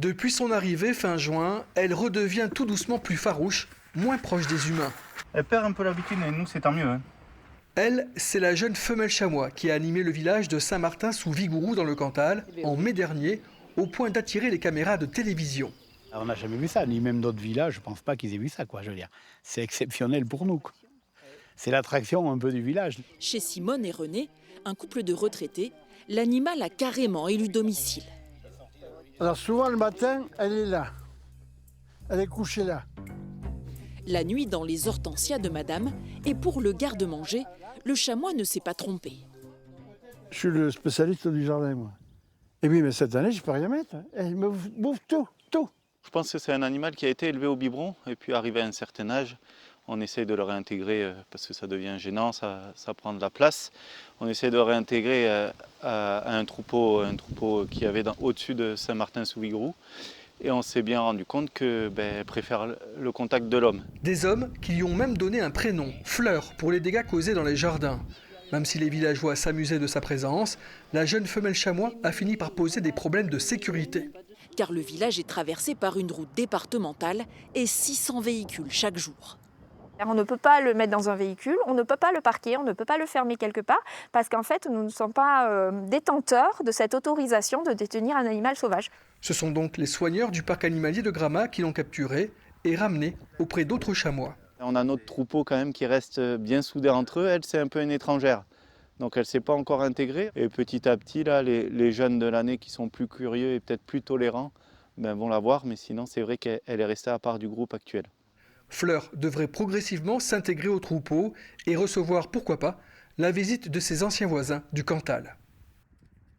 Depuis son arrivée fin juin, elle redevient tout doucement plus farouche, moins proche des humains. Elle perd un peu l'habitude, mais nous, c'est tant mieux. Elle, c'est la jeune femelle chamois qui a animé le village de Saint-Martin-sous-Vigourou dans le Cantal en mai dernier, au point d'attirer les caméras de télévision. On n'a jamais vu ça, ni même d'autres villages, je ne pense pas qu'ils aient vu ça, quoi, je veux dire. C'est exceptionnel pour nous, quoi. C'est l'attraction un peu du village. Chez Simone et René, un couple de retraités, l'animal a carrément élu domicile. Alors souvent le matin, elle est là. Elle est couchée là. La nuit dans les hortensias de madame, et pour le garde-manger, le chamois ne s'est pas trompé. Je suis le spécialiste du jardin, moi. Et oui, mais cette année, je ne peux rien mettre. Elle me bouffe tout. Je pense que c'est un animal qui a été élevé au biberon, et puis arrivé à un certain âge, on essaye de le réintégrer parce que ça devient gênant, ça prend de la place. On essaie de le réintégrer à un troupeau qui avait au-dessus de Saint-Martin-sous-Vigourou. Et on s'est bien rendu compte qu'elle préfère le contact de l'homme. Des hommes qui lui ont même donné un prénom, Fleur, pour les dégâts causés dans les jardins. Même si les villageois s'amusaient de sa présence, la jeune femelle chamois a fini par poser des problèmes de sécurité. Car le village est traversé par une route départementale et 600 véhicules chaque jour. On ne peut pas le mettre dans un véhicule, on ne peut pas le parquer, on ne peut pas le fermer quelque part, parce qu'en fait, nous ne sommes pas détenteurs de cette autorisation de détenir un animal sauvage. Ce sont donc les soigneurs du parc animalier de Gramat qui l'ont capturé et ramené auprès d'autres chamois. On a notre troupeau quand même qui reste bien soudé entre eux. Elle, c'est un peu une étrangère. Donc elle ne s'est pas encore intégrée. Et petit à petit, là, les jeunes de l'année qui sont plus curieux et peut-être plus tolérants vont la voir. Mais sinon, c'est vrai qu'elle est restée à part du groupe actuel. Fleur devrait progressivement s'intégrer au troupeau et recevoir, pourquoi pas, la visite de ses anciens voisins du Cantal.